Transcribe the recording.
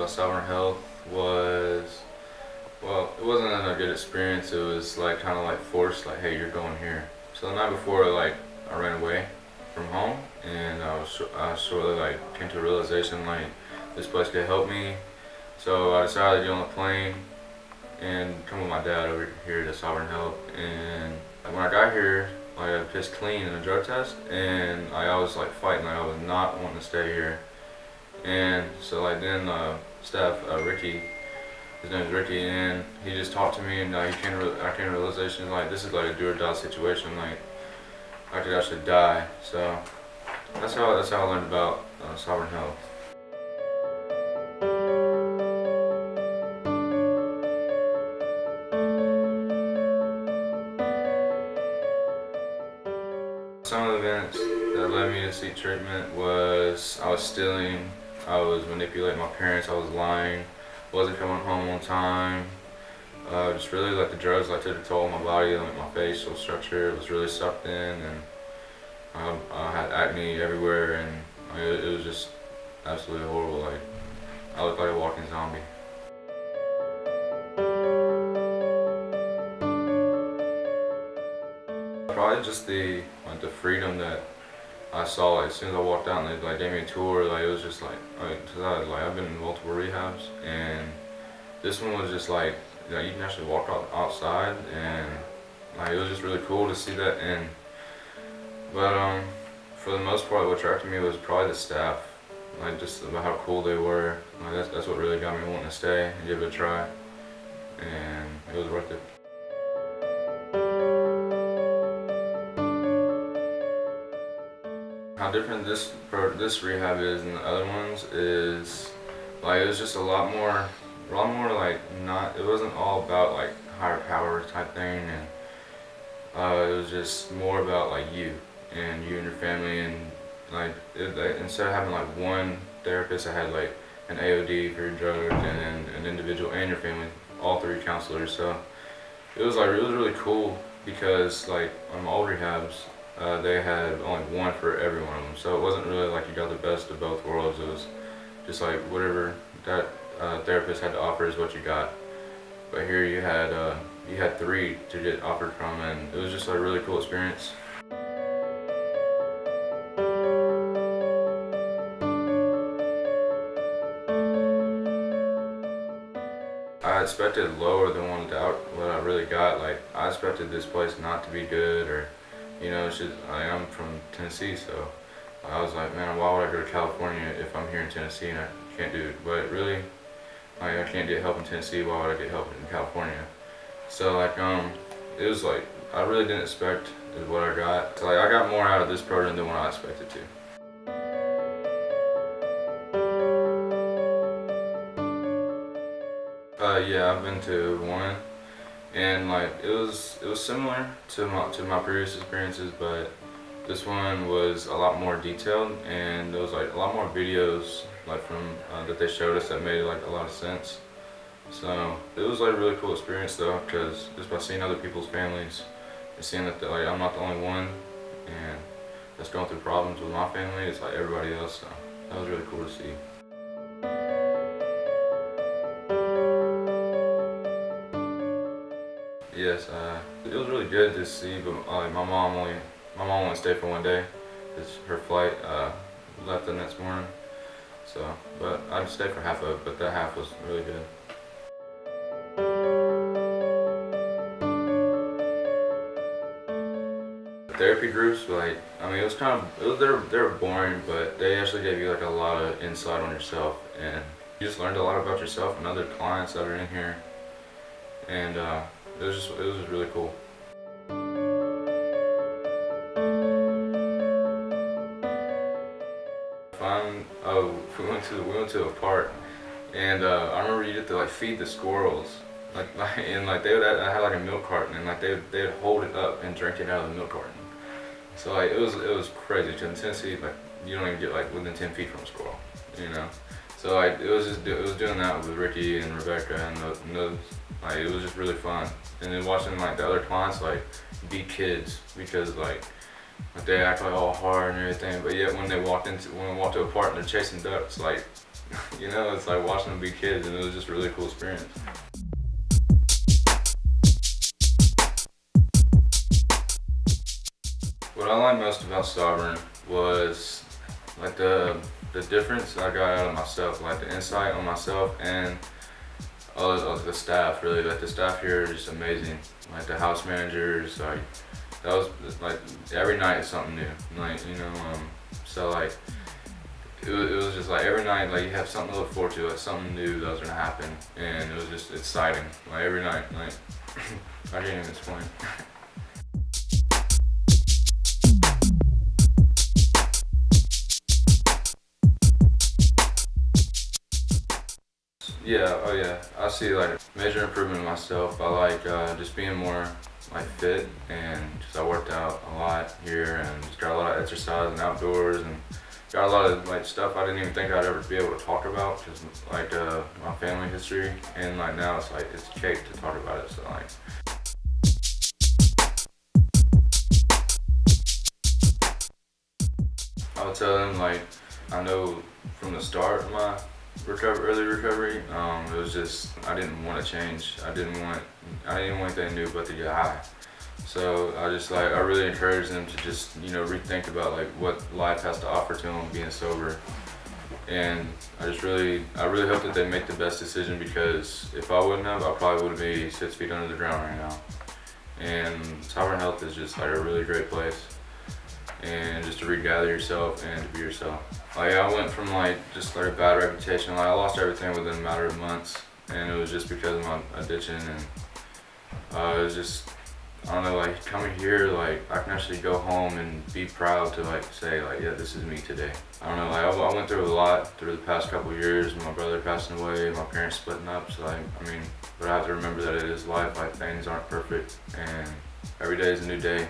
about Sovereign Health was, well, it wasn't a good experience. It was like kind of like forced, like, hey, you're going here. So the night before, like, I ran away from home, and I sort of like came to a realization like this place could help me. So I decided to get on the plane and come with my dad over here to Sovereign Health. And when I got here, like, I pissed clean in a drug test, and I was like fighting, like I was not wanting to stay here. And so like then staff Ricky, his name is Ricky, and he just talked to me, and I came to realization like this is like a do or die situation. Like I could actually die. So that's how I learned about Sovereign Health. Some of the events that led me to seek treatment was I was stealing, I was manipulating my parents, I was lying, wasn't coming home on time. Just really like the drugs like took a toll on my body, like my facial structure was really sucked in, and I had acne everywhere, and it was just absolutely horrible. Like I looked like a walking zombie. Probably just the freedom that I saw, like, as soon as I walked out and they like gave me a tour. Like it was just I've been in multiple rehabs, and this one was just like you can actually walk outside, and like it was just really cool to see that. And but for the most part, what attracted me was probably the staff, like just about how cool they were. Like that's what really got me wanting to stay and give it a try, and it was worth it. How different this rehab is than the other ones is like it was just a lot more like not. It wasn't all about like higher power type thing, and it was just more about like you and your family, and like instead of having like one therapist, I had like an AOD for your drugs, and then an individual and your family, all three counselors. So it was really cool because like on my old rehabs. They had only one for every one of them, so it wasn't really like you got the best of both worlds. It was just like whatever that therapist had to offer is what you got. But here you had three to get offered from, and it was just like a really cool experience. I expected lower than what I really got. Like I expected this place not to be good, or it's just I'm from Tennessee, so I was like, man, why would I go to California if I'm here in Tennessee and I can't do it? But really, like I can't get help in Tennessee. Why would I get help in California? So like it was like I really didn't expect is what I got. So like I got more out of this program than what I expected to. Yeah, I've been to one, and like it was similar to my previous experiences, but this one was a lot more detailed, and there was like a lot more videos like from that they showed us that made like a lot of sense. So it was like a really cool experience though, because just by seeing other people's families and seeing that like I'm not the only one and that's going through problems with my family, it's like everybody else. So that was really cool to see. Yes, it was really good to see, but my mom only stayed for one day because her flight left the next morning. So, but I stayed for half of it, but that half was really good. The therapy groups, like, I mean, they were boring, but they actually gave you like a lot of insight on yourself, and you just learned a lot about yourself and other clients that are in here, and it was just really cool. We went to a park, and I remember you had to like feed the squirrels, and like I had like a milk carton, and like they'd hold it up and drink it out of the milk carton. So like it was crazy. In Tennessee, like you don't even get like within 10 feet from a squirrel, you know. So like it was doing that with Ricky and Rebecca, and those, like it was just really fun. And then watching like the other clients like be kids, because like they act like all hard and everything, but yet when we walked to a park and they're chasing ducks, like you know, it's like watching them be kids, and it was just a really cool experience. What I liked most about Sovereign was like the difference I got out of myself, like the insight on myself, and the staff. Really, like the staff here is just amazing. Like the house managers, like that was like every night is something new. Like so like it was just like every night, like you have something to look forward to, like something new that was gonna happen, and it was just exciting. Like every night, like I can't even explain. Yeah, oh yeah. I see like major improvement in myself. I like just being more like fit, and just I worked out a lot here and just got a lot of exercise and outdoors, and got a lot of like stuff I didn't even think I'd ever be able to talk about, just like my family history, and like now it's like it's cake to talk about it. So like I would tell them like I know from the start of my early recovery, it was just I didn't want to change. I didn't want anything new but to get high. So I really encourage them to just rethink about like what life has to offer to them being sober. And I really hope that they make the best decision, because if I wouldn't have, I probably would be 6 feet under the ground right now. And Sovereign Health is just like a really great place, and just to regather yourself and to be yourself. Like I went from like just like a bad reputation, like I lost everything within a matter of months, and it was just because of my addiction, and it was just, I don't know, like coming here, like I can actually go home and be proud to like say like, yeah, this is me today. I don't know, like I went through a lot through the past couple of years, my brother passing away, my parents splitting up, so like, I mean, but I have to remember that it is life, like things aren't perfect, and every day is a new day.